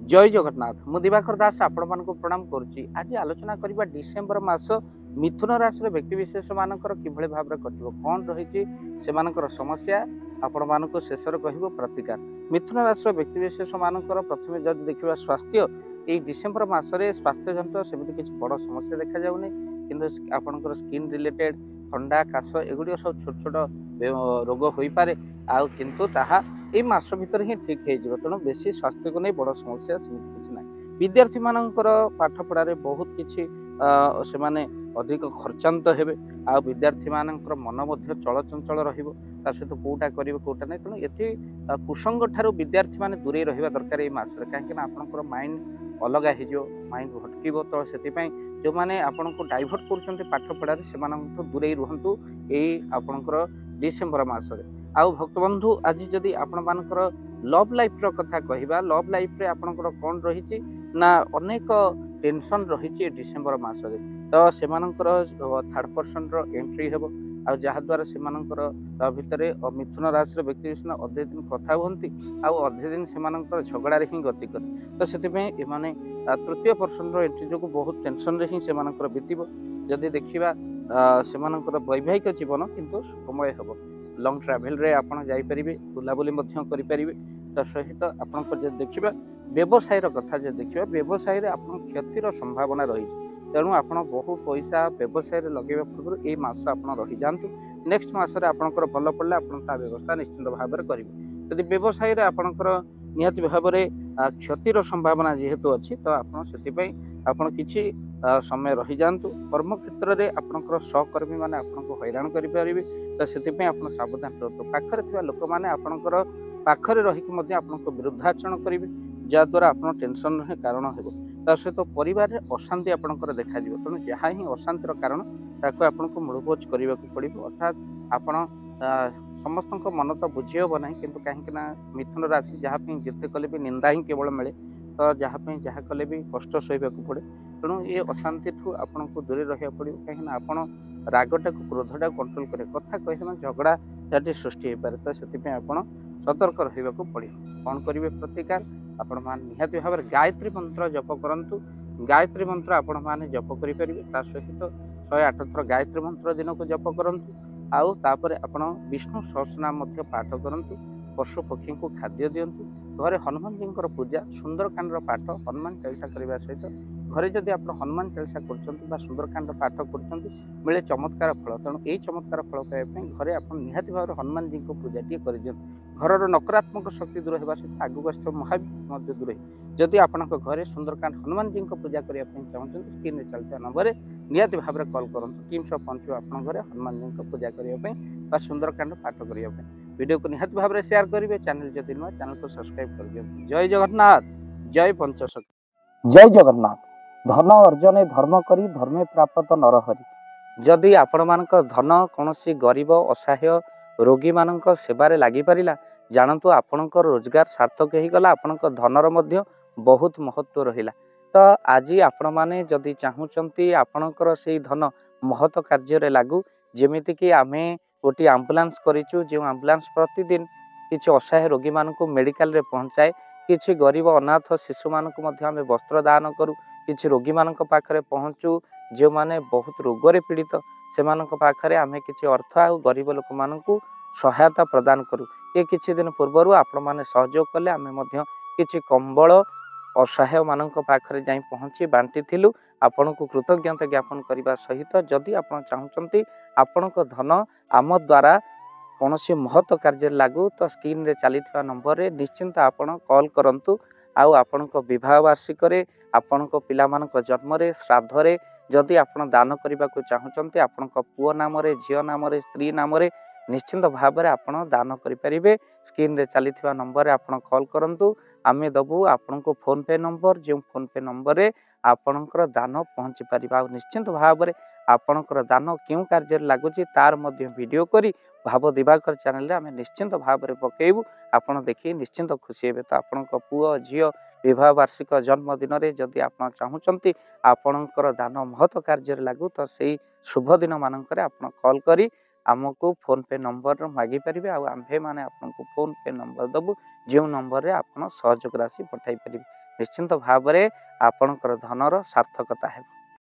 जय जगन्नाथ मु दिवाकर दास आपण मानक प्रणाम करुच्ची। आज आलोचना करबा डिसेम्बर मास मिथुन राशि व्यक्तिशेष मानकर किभଳି भाव कटिबो कौन रही से मानकर समस्या आपण मानक शेष कहबो प्रतिकार। मिथुन राशि व्यक्तिशेष मानकर प्रथमे जब देखा स्वास्थ्य ये डिसेम्बर मासरे स्वास्थ्य जंत सेमती किसी बड़ समस्या देखा जाउनी किंतु आपनकर स्किन रिलेटेड ठंडा काश एगुड़ी सब छोट छोट रोग हो पारे आ किंतु ताहा এই মাস ভিতরে ହିଁ ଠିକ୍ ହେଇଯିବ। ତେଣୁ ବେଶୀ ସ୍ୱାସ୍ଥ୍ୟକୁ ନେଇ ବଡ଼ ସମସ୍ୟା ସେମିତି କିଛି ନାହିଁ। ବିଦ୍ୟାର୍ଥୀ ମାନଙ୍କର ପାଠ ପଢ଼ାରେ ବହୁତ କିଛି ସେମାନେ ଅଧିକ ଖର୍ଚ୍ଚାନ୍ତ ହେବେ ଆଉ ବିଦ୍ୟାର୍ଥୀ ମାନଙ୍କର ମନ ମଧ୍ୟ ଚଳଚଞ୍ଚଳ ରହିବ ତା ସହିତ କୋଉଟା କରିବେ କୋଉଟା ନାହିଁ। ତେଣୁ ଏଠି କୁସଙ୍ଗ ଠାରୁ ବିଦ୍ୟାର୍ଥୀ ମାନେ ଦୂରେଇ ରହିବା ଦରକାର ଏଇ ମାସରେ, କାହିଁକି ନା ଆପଣଙ୍କର ମାଇଣ୍ଡ ଅଲଗା ହେଇଯିବ, ମାଇଣ୍ଡ ଭଟକିବ। ତ ସେଥିପାଇଁ ଯେଉଁମାନେ ଆପଣଙ୍କୁ ଡାଇଭର୍ଟ କରୁଛନ୍ତି ପାଠ ପଢ଼ାରେ ସେମାନଙ୍କଠୁ ଦୂରେଇ ରୁହନ୍ତୁ ଏଇ ଆପଣଙ୍କର ଡିସେମ୍ବର ମାସରେ। ଆଉ ଭକ୍ତବନ୍ଧୁ ଆଜି ଯଦି ଆପଣ ମାନଙ୍କର ଲଭ୍ ଲାଇଫର କଥା କହିବା, ଲଭ୍ ଲାଇଫରେ ଆପଣଙ୍କର କ'ଣ ରହିଛି ନା ଅନେକ ଟେନସନ ରହିଛି ଏ ଡିସେମ୍ବର ମାସରେ। ତ ସେମାନଙ୍କର ଥାର୍ଡ ପର୍ସନର ଏଣ୍ଟ୍ରି ହେବ ଆଉ ଯାହାଦ୍ୱାରା ସେମାନଙ୍କର ଭିତରେ ମିଥୁନ ରାଶିର ବ୍ୟକ୍ତି ବିଶେଷ ଅଧିକ ଦିନ କଥା ହୁଅନ୍ତି ଆଉ ଅଧିକ ଦିନ ସେମାନଙ୍କର ଝଗଡ଼ାରେ ହିଁ ଗତି କରେ। ତ ସେଥିପାଇଁ ଏମାନେ ତୃତୀୟ ପର୍ସନର ଏଣ୍ଟ୍ରି ଯୋଗୁଁ ବହୁତ ଟେନସନରେ ହିଁ ସେମାନଙ୍କର ବିତିବ। ଯଦି ଦେଖିବା ସେମାନଙ୍କର ବୈବାହିକ ଜୀବନ କିନ୍ତୁ ସୁଖମୟ ହେବ। ଲଙ୍ଗ ଟ୍ରାଭେଲରେ ଆପଣ ଯାଇପାରିବେ, ବୁଲାବୁଲି ମଧ୍ୟ କରିପାରିବେ। ତା ସହିତ ଆପଣଙ୍କର ଯଦି ଦେଖିବା ବ୍ୟବସାୟର କଥା ଯଦି ଦେଖିବା, ବ୍ୟବସାୟରେ ଆପଣ କ୍ଷତିର ସମ୍ଭାବନା ରହିଛି। ତେଣୁ ଆପଣ ବହୁ ପଇସା ବ୍ୟବସାୟରେ ଲଗାଇବା ପୂର୍ବରୁ ଏଇ ମାସ ଆପଣ ରହିଯାଆନ୍ତୁ। ନେକ୍ସଟ ମାସରେ ଆପଣଙ୍କର ଭଲ ପଡ଼ିଲେ ଆପଣ ତା ବ୍ୟବସ୍ଥା ନିଶ୍ଚିନ୍ତ ଭାବରେ କରିବେ। ଯଦି ବ୍ୟବସାୟରେ ଆପଣଙ୍କର ନିହାତି ଭାବରେ କ୍ଷତିର ସମ୍ଭାବନା ଯେହେତୁ ଅଛି ତ ଆପଣ ସେଥିପାଇଁ ଆପଣ କିଛି ସମୟ ରହିଯାଆନ୍ତୁ। କର୍ମକ୍ଷେତ୍ରରେ ଆପଣଙ୍କର ସହକର୍ମୀ ମାନେ ଆପଣଙ୍କୁ ହଇରାଣ କରିପାରିବେ, ତ ସେଥିପାଇଁ ଆପଣ ସାବଧାନ ରୁହନ୍ତୁ। ପାଖରେ ଥିବା ଲୋକମାନେ ଆପଣଙ୍କର ପାଖରେ ରହିକି ମଧ୍ୟ ଆପଣଙ୍କ ବିରୁଦ୍ଧାଚରଣ କରିବେ, ଯାହାଦ୍ୱାରା ଆପଣ ଟେନସନର ହିଁ କାରଣ ହେବ। ତା ସହିତ ପରିବାରରେ ଅଶାନ୍ତି ଆପଣଙ୍କର ଦେଖାଯିବ। ତେଣୁ ଯାହା ହିଁ ଅଶାନ୍ତିର କାରଣ ତାକୁ ଆପଣଙ୍କୁ ମୂଳପୋଛ କରିବାକୁ ପଡ଼ିବ। ଅର୍ଥାତ୍ ଆପଣ ସମସ୍ତଙ୍କ ମନ ତ ବୁଝି ହେବ ନାହିଁ, କିନ୍ତୁ କାହିଁକି ନା ମିଥୁନ ରାଶି ଯାହା ପାଇଁ ଯେତେ କଲେ ବି ନିନ୍ଦା ହିଁ କେବଳ ମିଳେ, ତ ଯାହା ପାଇଁ ଯାହା କଲେ ବି କଷ୍ଟ ସହିବାକୁ ପଡ଼େ। ତେଣୁ ଏ ଅଶାନ୍ତିଠୁ ଆପଣଙ୍କୁ ଦୂରେଇ ରହିବାକୁ ପଡ଼ିବ, କାହିଁକିନା ଆପଣ ରାଗଟାକୁ କ୍ରୋଧଟାକୁ କଣ୍ଟ୍ରୋଲ କରିବେ। କଥା କହିଲେ ମାନେ ଝଗଡ଼ା ଯାହାଟି ସୃଷ୍ଟି ହୋଇପାରେ, ତ ସେଥିପାଇଁ ଆପଣ ସତର୍କ ରହିବାକୁ ପଡ଼ିବ। କ'ଣ କରିବେ ପ୍ରତିକାର? ଆପଣମାନେ ନିହାତି ଭାବରେ ଗାୟତ୍ରୀ ମନ୍ତ୍ର ଜପ କରନ୍ତୁ। ଗାୟତ୍ରୀ ମନ୍ତ୍ର ଆପଣମାନେ ଜପ କରିପାରିବେ। ତା ସହିତ 108 ଥର ଗାୟତ୍ରୀ ମନ୍ତ୍ର ଦିନକୁ ଜପ କରନ୍ତୁ। ଆଉ ତାପରେ ଆପଣ ବିଷ୍ଣୁ ସହସ୍ରନାମ ମଧ୍ୟ ପାଠ କରନ୍ତୁ। ପଶୁ ପକ୍ଷୀଙ୍କୁ ଖାଦ୍ୟ ଦିଅନ୍ତୁ। ଘରେ ହନୁମାନଜୀଙ୍କର ପୂଜା, ସୁନ୍ଦରକାଣ୍ଡର ପାଠ, ହନୁମାନ ଚାଳିଶା କରିବା ସହିତ ଘରେ ଯଦି ଆପଣ ହନୁମାନ ଚାଳିଶା କରୁଛନ୍ତି ବା ସୁନ୍ଦରକାଣ୍ଡ ପାଠ କରୁଛନ୍ତି ମିଳେ ଚମତ୍କାର ଫଳ। ତେଣୁ ଏଇ ଚମତ୍କାର ଫଳ ପାଇବା ପାଇଁ ଘରେ ଆପଣ ନିହାତି ଭାବରେ ହନୁମାନଜୀଙ୍କ ପୂଜାଟିଏ କରିଦିଅନ୍ତୁ। ଘରର ନକାରାତ୍ମକ ଶକ୍ତି ଦୂର ହେବା ସହିତ ଆଗକୁ ଆସିଥିବା ମହାବିପଦ ମଧ୍ୟ ଦୂର ହେବ। ଯଦି ଆପଣଙ୍କ ଘରେ ସୁନ୍ଦରକାଣ୍ଡ ହନୁମାନଜୀଙ୍କ ପୂଜା କରିବା ପାଇଁ ଚାହୁଁଛନ୍ତି ସ୍କ୍ରିନରେ ଚାଲିଥିବା ନମ୍ବରରେ ନିହାତି ଭାବରେ କଲ୍ କରନ୍ତୁ। ଟିମ୍ ସହ ପହଞ୍ଚିବ ଆପଣଙ୍କ ଘରେ ହନୁମାନଜୀଙ୍କ ପୂଜା କରିବା ପାଇଁ ବା ସୁନ୍ଦରକାଣ୍ଡ ପାଠ କରିବା ପାଇଁ। ଭିଡ଼ିଓକୁ ନିହାତି ଭାବରେ ସେୟାର କରିବେ। ଚ୍ୟାନେଲ ଯଦି ନୂଆ ଚ୍ୟାନେଲକୁ ସବସ୍କ୍ରାଇବ କରିଦିଅନ୍ତୁ। ଜୟ ଜଗନ୍ନାଥ, ଜୟ ପଞ୍ଚଶଖୀ। ଜୟ ଜଗନ୍ନାଥ। ଧନ ଅର୍ଜନେ ଧର୍ମ କରି ଧର୍ମେ ପ୍ରାପତ ନରହରି। ଯଦି ଆପଣମାନଙ୍କ ଧନ କୌଣସି ଗରିବ ଅସହାୟ ରୋଗୀମାନଙ୍କ ସେବାରେ ଲାଗିପାରିଲା, ଜାଣନ୍ତୁ ଆପଣଙ୍କର ରୋଜଗାର ସାର୍ଥକ ହେଇଗଲା, ଆପଣଙ୍କ ଧନର ମଧ୍ୟ ବହୁତ ମହତ୍ତ୍ୱ ରହିଲା। ତ ଆଜି ଆପଣମାନେ ଯଦି ଚାହୁଁଛନ୍ତି ଆପଣଙ୍କର ସେଇ ଧନ ମହତ କାର୍ଯ୍ୟରେ ଲାଗୁ, ଯେମିତିକି ଆମେ ଗୋଟିଏ ଆମ୍ବୁଲାନ୍ସ କରିଛୁ, ଯେଉଁ ଆମ୍ବୁଲାନ୍ସ ପ୍ରତିଦିନ କିଛି ଅସହାୟ ରୋଗୀମାନଙ୍କୁ ମେଡ଼ିକାଲରେ ପହଞ୍ଚାଏ, କିଛି ଗରିବ ଅନାଥ ଶିଶୁମାନଙ୍କୁ ମଧ୍ୟ ଆମେ ବସ୍ତ୍ର ଦାନ କରୁ, କିଛି ରୋଗୀମାନଙ୍କ ପାଖରେ ପହଞ୍ଚୁ ଯେଉଁମାନେ ବହୁତ ରୋଗରେ ପୀଡ଼ିତ, ସେମାନଙ୍କ ପାଖରେ ଆମେ କିଛି ଅର୍ଥ ଆଉ ଗରିବ ଲୋକମାନଙ୍କୁ ସହାୟତା ପ୍ରଦାନ କରୁ। ଏ କିଛି ଦିନ ପୂର୍ବରୁ ଆପଣମାନେ ସହଯୋଗ କଲେ, ଆମେ ମଧ୍ୟ କିଛି କମ୍ବଳ ଅସହାୟମାନଙ୍କ ପାଖରେ ଯାଇ ପହଞ୍ଚି ବାଣ୍ଟିଥିଲୁ। ଆପଣଙ୍କୁ କୃତଜ୍ଞତା ଜ୍ଞାପନ କରିବା ସହିତ ଯଦି ଆପଣ ଚାହୁଁଛନ୍ତି ଆପଣଙ୍କ ଧନ ଆମ ଦ୍ୱାରା କୌଣସି ମହତ କାର୍ଯ୍ୟରେ ଲାଗୁ, ତ ସ୍କ୍ରିନରେ ଚାଲିଥିବା ନମ୍ବରରେ ନିଶ୍ଚିନ୍ତ ଆପଣ କଲ୍ କରନ୍ତୁ। ଆଉ ଆପଣଙ୍କ ବିବାହ ବାର୍ଷିକରେ, ଆପଣଙ୍କ ପିଲାମାନଙ୍କ ଜନ୍ମରେ, ଶ୍ରାଦ୍ଧରେ ଯଦି ଆପଣ ଦାନ କରିବାକୁ ଚାହୁଁଛନ୍ତି, ଆପଣଙ୍କ ପୁଅ ନାମରେ, ଝିଅ ନାମରେ, ସ୍ତ୍ରୀ ନାମରେ ନିଶ୍ଚିନ୍ତ ଭାବରେ ଆପଣ ଦାନ କରିପାରିବେ। ସ୍କ୍ରିନରେ ଚାଲିଥିବା ନମ୍ବରରେ ଆପଣ କଲ୍ କରନ୍ତୁ, ଆମେ ଦେବୁ ଆପଣଙ୍କୁ ଫୋନ୍ପେ ନମ୍ବର, ଯେଉଁ ଫୋନ୍ପେ ନମ୍ବରରେ ଆପଣଙ୍କର ଦାନ ପହଞ୍ଚି ପାରିବ। ଆଉ ନିଶ୍ଚିନ୍ତ ଭାବରେ ଆପଣଙ୍କର ଦାନ କେଉଁ କାର୍ଯ୍ୟରେ ଲାଗୁଛି ତାର ମଧ୍ୟ ଭିଡ଼ିଓ କରି ଭାବ ଦିବାକର ଚ୍ୟାନେଲରେ ଆମେ ନିଶ୍ଚିନ୍ତ ଭାବରେ ପକାଇବୁ। ଆପଣ ଦେଖି ନିଶ୍ଚିନ୍ତ ଖୁସି ହେବେ। ତ ଆପଣଙ୍କ ପୁଅ ଝିଅ ବିବାହ ବାର୍ଷିକ ଜନ୍ମଦିନରେ ଯଦି ଆପଣ ଚାହୁଁଛନ୍ତି ଆପଣଙ୍କର ଦାନ ମହତ କାର୍ଯ୍ୟରେ ଲାଗୁ, ତ ସେଇ ଶୁଭ ଦିନ ମାନଙ୍କରେ ଆପଣ କଲ୍ କରି ଆମକୁ ଫୋନ୍ପେ ନମ୍ବର ମାଗିପାରିବେ। ଆଉ ଆମ୍ଭେମାନେ ଆପଣଙ୍କୁ ଫୋନ୍ପେ ନମ୍ବର ଦେବୁ, ଯେଉଁ ନମ୍ବରରେ ଆପଣ ସହଯୋଗ ରାଶି ପଠାଇ ପାରିବେ। ନିଶ୍ଚିନ୍ତ ଭାବରେ ଆପଣଙ୍କର ଧନର ସାର୍ଥକତା ହେବ।